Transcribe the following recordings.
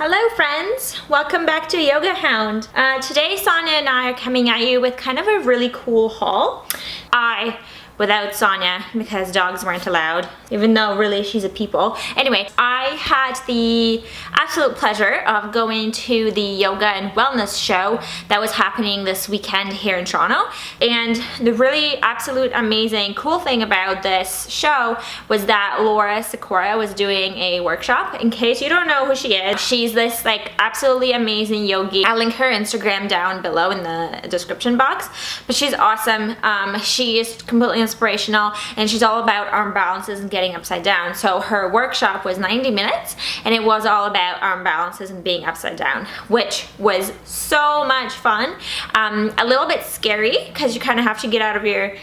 Hello friends, welcome back to Yogahound. Today Sonia and I are coming at you with kind of a really cool haul. Without Sonia because dogs weren't allowed, even though really she's a people. Anyway, I had the absolute pleasure of going to the yoga and wellness show that was happening this weekend here in Toronto. And the really absolute amazing cool thing about this show was that Laura Sikora was doing a workshop. In case you don't know who she is, she's this like absolutely amazing yogi. I'll link her Instagram down below in the description box, but she's awesome. She is completely inspirational and she's all about arm balances and getting upside down. So her workshop was 90 minutes and it was all about arm balances and being upside down, which was so much fun. A little bit scary because you kind of have to get out of your,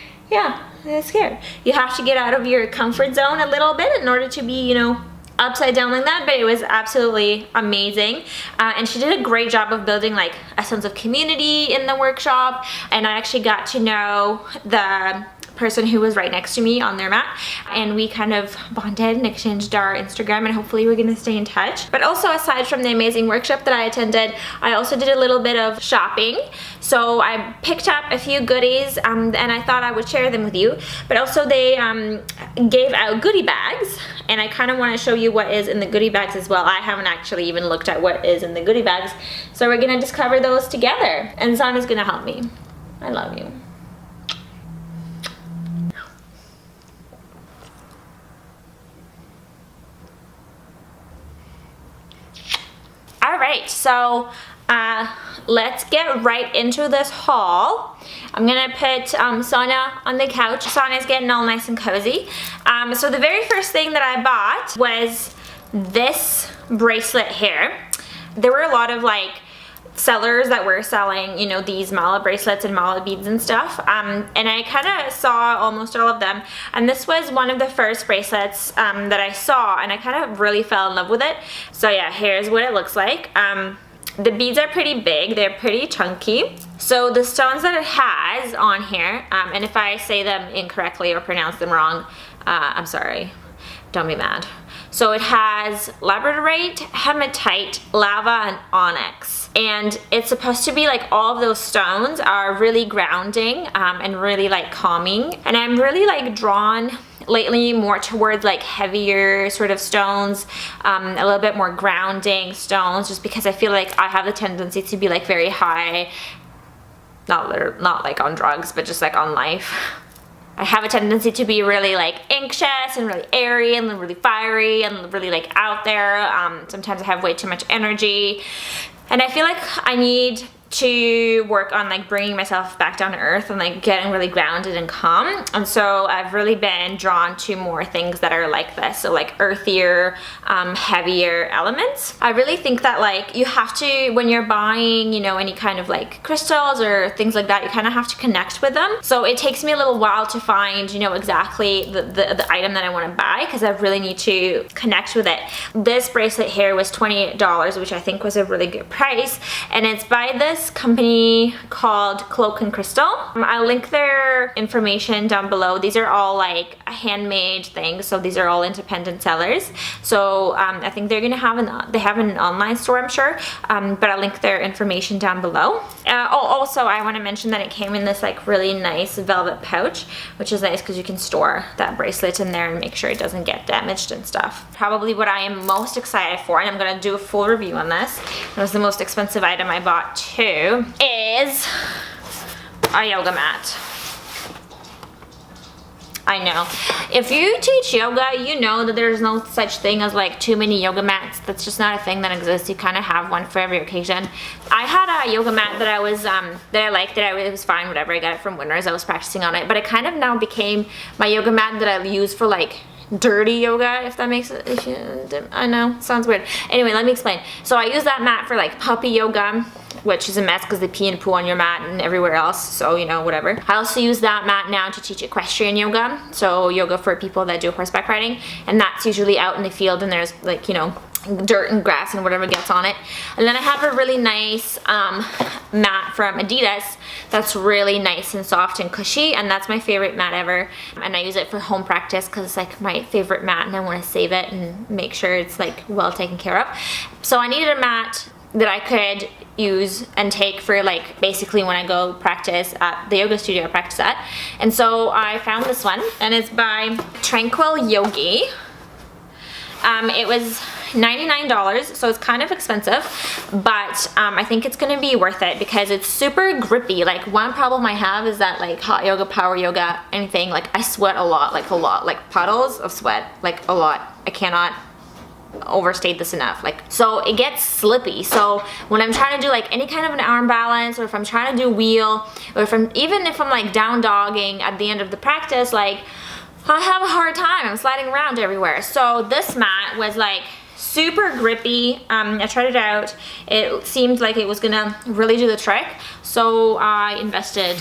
it's scared. You have to get out of your comfort zone a little bit in order to be, upside down like that, but it was absolutely amazing. And she did a great job of building like a sense of community in the workshop, and I actually got to know the person who was right next to me on their mat, and we kind of bonded and exchanged our Instagram, and hopefully we're gonna stay in touch. But also, aside from the amazing workshop that I attended, I also did a little bit of shopping. So I picked up a few goodies and I thought I would share them with you. But also they gave out goodie bags, and I kind of want to show you what is in the goodie bags as well. I haven't actually even looked at what is in the goodie bags, so we're gonna discover those together, and Sonia's gonna help me. I love you. Alright, so let's get right into this haul. I'm gonna put Sonia on the couch. Sonia's getting all nice and cozy. So the very first thing that I bought was this bracelet here. There were a lot of like sellers that were selling, these mala bracelets and mala beads and stuff, and I kind of saw almost all of them, and this was one of the first bracelets that I saw, and I kind of really fell in love with it. So yeah, here's what it looks like. The beads are pretty big, they're pretty chunky. So the stones that it has on here, and if I say them incorrectly or pronounce them wrong, I'm sorry, don't be mad. So it has labradorite, hematite, lava, and onyx. And it's supposed to be like all of those stones are really grounding and really like calming. And I'm really like drawn lately more towards like heavier sort of stones, a little bit more grounding stones, just because I feel like I have the tendency to be like very high, not like on drugs, but just like on life. I have a tendency to be really like anxious and really airy and really fiery and really like out there. Sometimes I have way too much energy, and I feel like I need to work on like bringing myself back down to earth and like getting really grounded and calm. And so I've really been drawn to more things that are like this, so like earthier, heavier elements. I really think that like you have to, when you're buying any kind of like crystals or things like that, you kind of have to connect with them. So it takes me a little while to find exactly the item that I want to buy, because I really need to connect with it. This bracelet here was $28, which I think was a really good price, and it's by this company called Cloak and Crystal. I'll link their information down below. These are all like handmade things, so these are all independent sellers. So I think they're gonna have they have an online store, I'm sure, but I'll link their information down below. Also I want to mention that it came in this like really nice velvet pouch, which is nice because you can store that bracelet in there and make sure it doesn't get damaged and stuff. Probably what I am most excited for, and I'm gonna do a full review on this, it was the most expensive item I bought too, is a yoga mat. I know. If you teach yoga, you know that there's no such thing as like too many yoga mats. That's just not a thing that exists. You kind of have one for every occasion. I had a yoga mat that I was that I liked. It was fine, whatever. I got it from Winners. I was practicing on it, but it kind of now became my yoga mat that I use for like dirty yoga, if that makes it. I know, sounds weird. Anyway, let me explain. So I use that mat for like puppy yoga, which is a mess because they pee and poo on your mat and everywhere else, so whatever. I also use that mat now to teach equestrian yoga, so yoga for people that do horseback riding, and that's usually out in the field, and there's like dirt and grass and whatever gets on it. And then I have a really nice mat from Adidas that's really nice and soft and cushy, and that's my favorite mat ever. And I use it for home practice because it's like my favorite mat, and I want to save it and make sure it's like well taken care of. So I needed a mat that I could use and take for like basically when I go practice at the yoga studio I practice at. And so I found this one, and it's by Tranquil Yogi. It was $99, so it's kind of expensive, but I think it's gonna be worth it because it's super grippy. Like, one problem I have is that like hot yoga, power yoga, anything, like I sweat a lot, like puddles of sweat, like a lot. I cannot overstate this enough. Like, so it gets slippy. So when I'm trying to do like any kind of an arm balance, or if I'm trying to do wheel, or even if I'm like down dogging at the end of the practice, like I have a hard time. I'm sliding around everywhere. So this mat was like super grippy. I tried it out. It seemed like it was gonna really do the trick. So I invested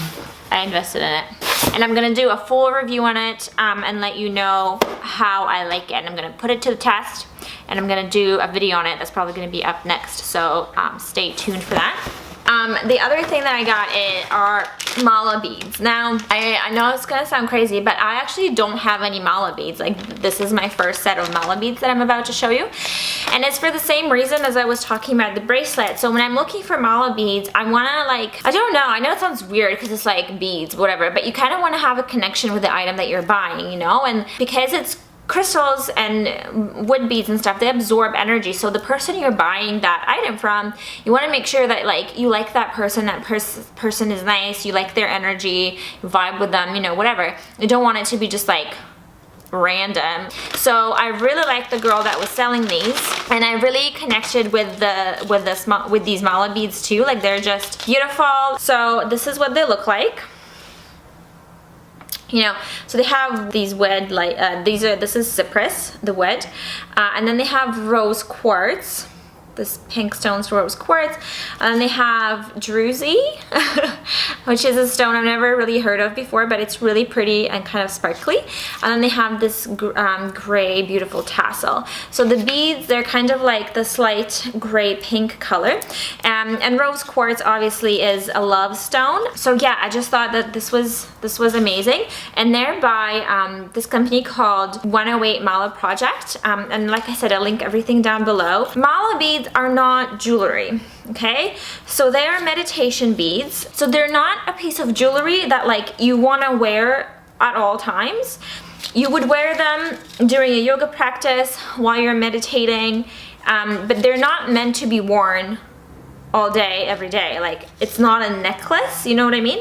in it. And I'm gonna do a full review on it and let you know how I like it. And I'm gonna put it to the test, and I'm gonna do a video on it that's probably gonna be up next. So stay tuned for that. The other thing that I got are mala beads. Now, I know it's gonna sound crazy, but I actually don't have any mala beads. Like, this is my first set of mala beads that I'm about to show you. And it's for the same reason as I was talking about the bracelet. So when I'm looking for mala beads, I wanna like, I don't know, I know it sounds weird because it's like beads, whatever, but you kind of wanna have a connection with the item that you're buying, you know? And because it's crystals and wood beads and stuff, they absorb energy. So the person you're buying that item from, you want to make sure that like you like that person, person is nice, you like their energy, you vibe with them, you know, whatever. You don't want it to be just like random. So I really like the girl that was selling these, and I really connected with these mala beads too. Like, they're just beautiful. So this is what they look like. You know, so they have these wed, like this is cypress, the wed, and then they have rose quartz, this pink stone's rose quartz, and then they have druzy, which is a stone I've never really heard of before, but it's really pretty and kind of sparkly. And then they have this gray, beautiful tassel. So the beads, they're kind of like the slight gray pink color, and rose quartz obviously is a love stone. So yeah, I just thought that this was amazing. And they're by this company called 108 Mala Project, and like I said, I'll link everything down below. Mala beads are not jewelry, okay? So they are meditation beads. So they're not a piece of jewelry that like you want to wear at all times. You would wear them during a yoga practice while you're meditating, but they're not meant to be worn all day, every day. Like, it's not a necklace, you know what I mean?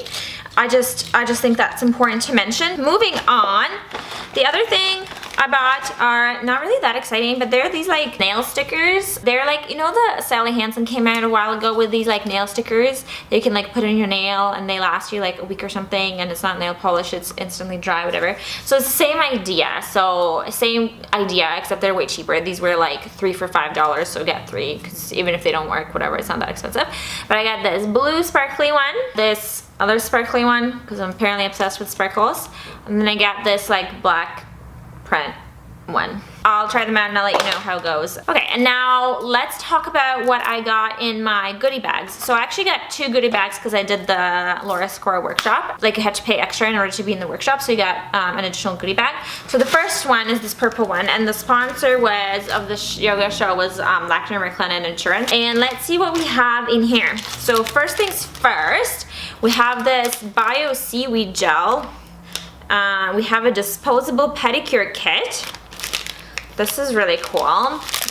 I just think that's important to mention. Moving on, the other thing I bought are not really that exciting, but they're these like nail stickers. They're like, you know, the Sally Hansen came out a while ago with these like nail stickers that you can like put in your nail, and they last you like a week or something, and it's not nail polish, it's instantly dry, whatever. So it's the same idea. So same idea, except they're way cheaper. These were like 3 for $5, so get 3, because even if they don't work, whatever, it's not that expensive. But I got this blue sparkly one, this other sparkly one, because I'm apparently obsessed with sparkles, and then I got this like black print one. I'll try them out and I'll let you know how it goes. Okay, and now let's talk about what I got in my goodie bags. So I actually got 2 goodie bags because I did the Laura Scora workshop. Like, you had to pay extra in order to be in the workshop, so you got an additional goodie bag. So the first one is this purple one, and the sponsor of the yoga show was Lackner McLennan Insurance. And let's see what we have in here. So first things first, we have this bio seaweed gel. We have a disposable pedicure kit. This is really cool.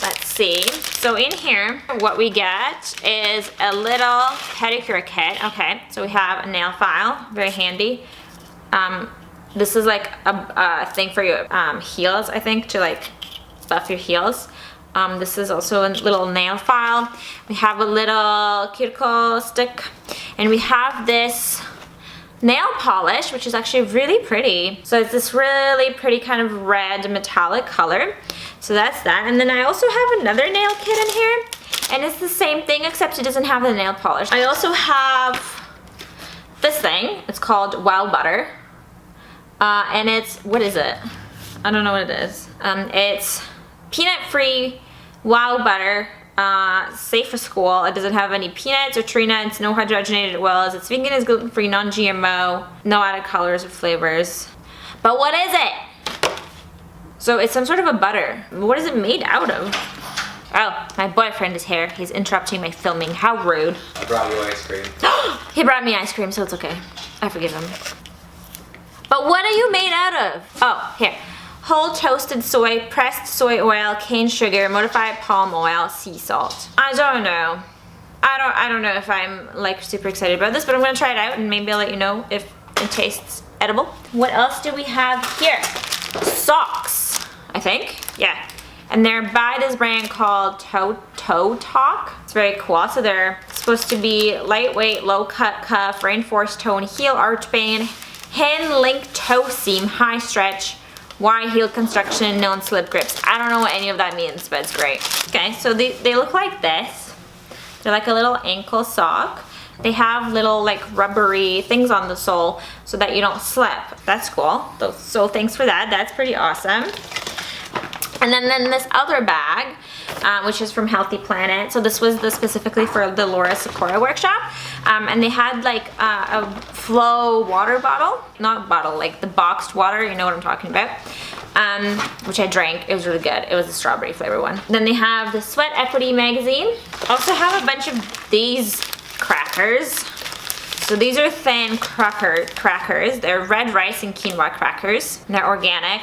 Let's see. So in here, what we get is a little pedicure kit. Okay, so we have a nail file, very handy. This is like a thing for your heels, I think, to like buff your heels. This is also a little nail file. We have a little cuticle stick, and we have this nail polish, which is actually really pretty. So it's this really pretty kind of red metallic color. So that's that. And then I also have another nail kit in here, and it's the same thing except it doesn't have the nail polish. I also have this thing. It's called Wild Butter, and it's, what is it? I don't know what it is. It's peanut-free Wow butter. Safe for school. It doesn't have any peanuts or tree nuts, no hydrogenated oils. It's vegan, it's gluten-free, non-GMO, no added colors or flavors. But what is it? So it's some sort of a butter. What is it made out of? Oh, my boyfriend is here. He's interrupting my filming. How rude. I brought you ice cream. He brought me ice cream, so it's okay. I forgive him. But what are you made out of? Oh, here. Whole toasted soy, pressed soy oil, cane sugar, modified palm oil, sea salt. I don't know. I don't know if I'm like super excited about this, but I'm gonna try it out and maybe I'll let you know if it tastes edible. What else do we have here? Socks, I think. Yeah. And they're by this brand called Toe Talk. It's very cool. So they're supposed to be lightweight, low cut cuff, reinforced toe and heel arch band, hand link toe seam, high stretch, wide heel construction, no slip grips. I don't know what any of that means, but it's great. Okay, so they look like this. They're like a little ankle sock. They have little like rubbery things on the sole so that you don't slip. That's cool. So thanks for that. That's pretty awesome. And then this other bag, which is from Healthy Planet. So this was specifically for the Laura Sakura workshop. And they had like a Flow water bottle. Not bottle, like the boxed water, you know what I'm talking about. Which I drank. It was really good. It was a strawberry flavor one. Then they have the Sweat Equity magazine. Also have a bunch of these crackers. So these are thin crackers. They're red rice and quinoa crackers. And they're organic.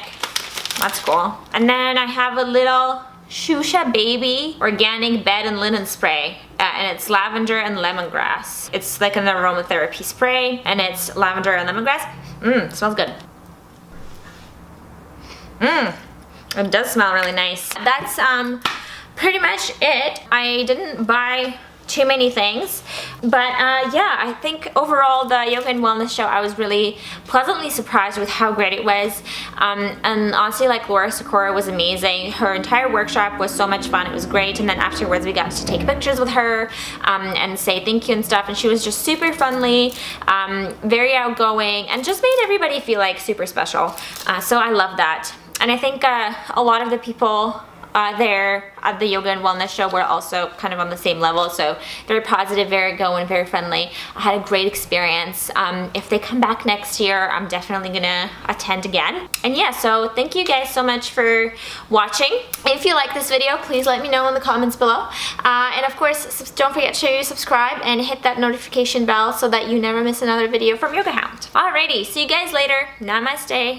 That's cool. And then I have a little Shusha Baby organic bed and linen spray. And it's lavender and lemongrass. It's like an aromatherapy spray. And it's lavender and lemongrass. Smells good. It does smell really nice. That's pretty much it. I didn't buy too many things, but yeah, I think overall the yoga and wellness show, I was really pleasantly surprised with how great it was, and honestly, like, Laura Sakura was amazing. Her entire workshop was so much fun. It was great. And then afterwards we got to take pictures with her and say thank you and stuff, and she was just super friendly, very outgoing, and just made everybody feel like super special. So I love that. And I think a lot of the people there at the yoga and wellness show were also kind of on the same level, so very positive, very outgoing, very friendly. I had a great experience. If they come back next year, I'm definitely gonna attend again. And yeah, so thank you guys so much for watching. If you like this video, please let me know in the comments below, and of course don't forget to subscribe and hit that notification bell so that you never miss another video from yogahound. Alrighty, see you guys later. Namaste.